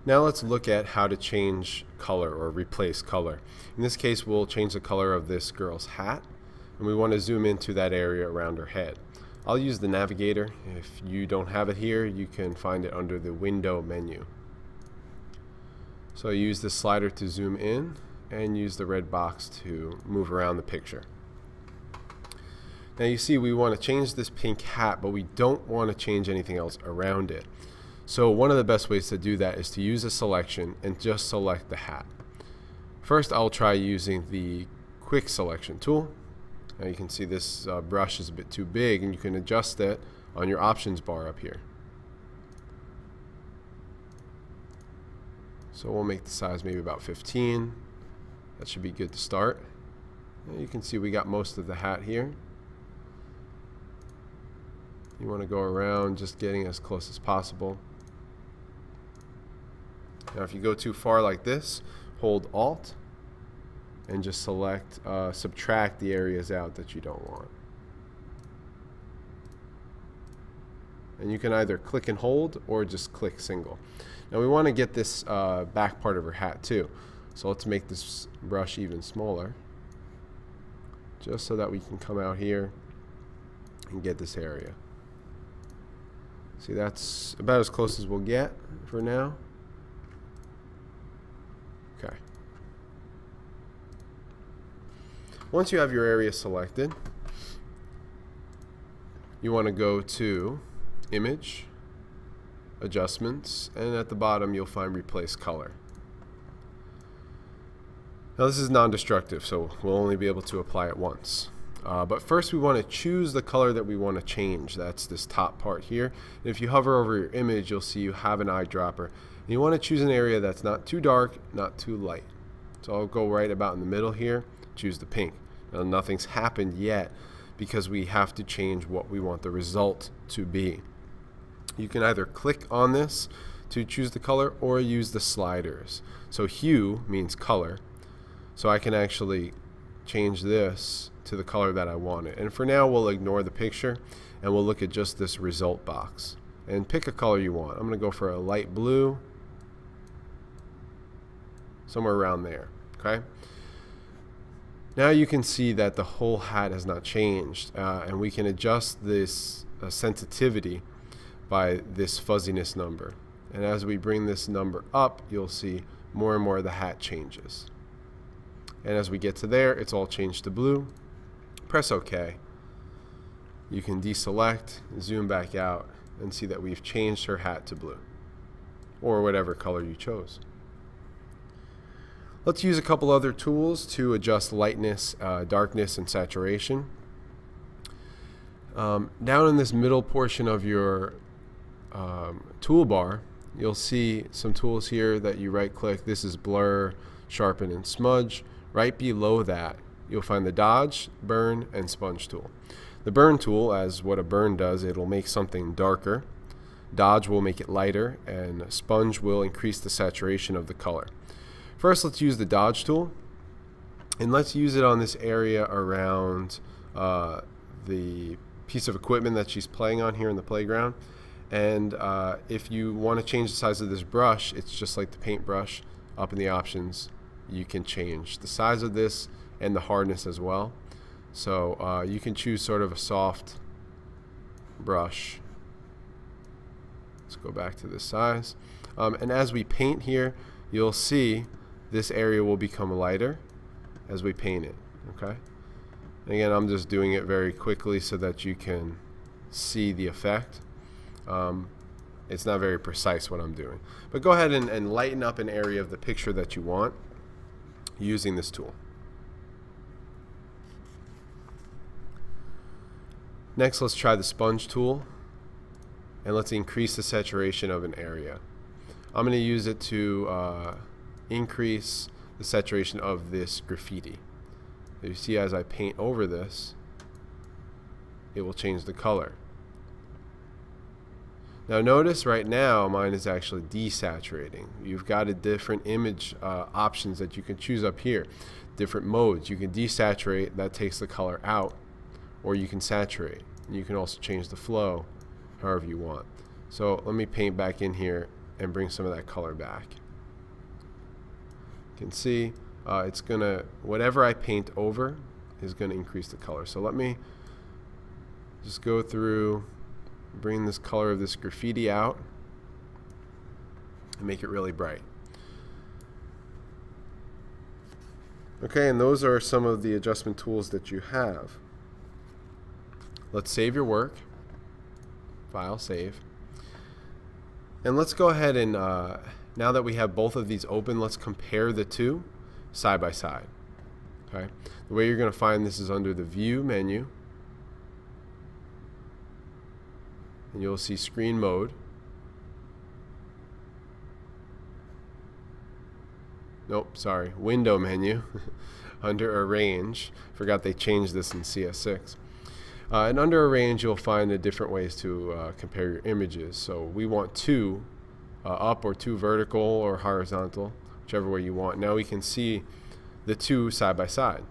Now let's look at how to change color or replace color. In this case, we'll change the color of this girl's hat, and we want to zoom into that area around her head. I'll use the navigator. If you don't have it here, you can find it under the window menu. So I use the slider to zoom in and use the red box to move around the picture. Now you see we want to change this pink hat, but we don't want to change anything else around it. So one of the best ways to do that is to use a selection and just select the hat. First, I'll try using the quick selection tool. Now you can see this brush is a bit too big, and you can adjust it on your options bar up here. So we'll make the size maybe about 15. That should be good to start. And you can see we got most of the hat here. You want to go around just getting as close as possible. Now if you go too far like this, hold Alt and just select subtract the areas out that you don't want. And you can either click and hold or just click single. Now we want to get this back part of her hat too. So let's make this brush even smaller, just so that we can come out here and get this area. See, that's about as close as we'll get for now. Okay. Once you have your area selected, you want to go to Image, Adjustments, and at the bottom you'll find Replace Color. Now this is non-destructive, so we'll only be able to apply it once. But first we want to choose the color that we want to change. That's this top part here. And if you hover over your image, you'll see you have an eyedropper. And you want to choose an area that's not too dark, not too light. So I'll go right about in the middle here, choose the pink. Now nothing's happened yet because we have to change what we want the result to be. You can either click on this to choose the color or use the sliders. So hue means color. So I can actually change this to the color that I want it. And for now we'll ignore the picture and we'll look at just this result box. And pick a color you want. I'm going to go for a light blue, somewhere around there. Okay. Now you can see that the whole hat has not changed, and we can adjust this sensitivity by this fuzziness number. And as we bring this number up, you'll see more and more of the hat changes. And as we get to there, it's all changed to blue. Press OK. You can deselect, zoom back out, and see that we've changed her hat to blue, or whatever color you chose. Let's use a couple other tools to adjust lightness, darkness, and saturation. Down in this middle portion of your toolbar, you'll see some tools here that you right click. This is blur, sharpen, and smudge. Right below that you'll find the dodge, burn, and sponge tool. The burn tool, as what a burn does, it'll make something darker. Dodge will make it lighter, and sponge will increase the saturation of the color. First, let's use the dodge tool, and let's use it on this area around the piece of equipment that she's playing on here in the playground. And if you want to change the size of this brush, it's just like the paintbrush. Up in the options, you can change the size of this and the hardness as well. So you can choose sort of a soft brush. Let's go back to this size. And as we paint here, you'll see this area will become lighter as we paint it. Okay. And again, I'm just doing it very quickly so that you can see the effect. It's not very precise what I'm doing, but go ahead and lighten up an area of the picture that you want using this tool. Next, let's try the sponge tool, and let's increase the saturation of an area. I'm going to use it to increase the saturation of this graffiti. You see, as I paint over this, it will change the color. Now notice right now mine is actually desaturating. You've got a different image options that you can choose up here. Different modes. You can desaturate, that takes the color out, or you can saturate. You can also change the flow however you want. So let me paint back in here and bring some of that color back. You can see it's gonna, whatever I paint over is gonna increase the color. So let me just go through, bring this color of this graffiti out and make it really bright. Okay, and those are some of the adjustment tools that you have. Let's save your work. File, save. And let's go ahead and, now that we have both of these open, let's compare the two side by side. Okay, the way you're going to find this is under the View menu, and you'll see Screen Mode. Nope, sorry, Window menu under Arrange. Forgot they changed this in CS6. And under Arrange, you'll find the different ways to compare your images. So we want two up or two vertical or horizontal, whichever way you want. Now we can see the two side by side.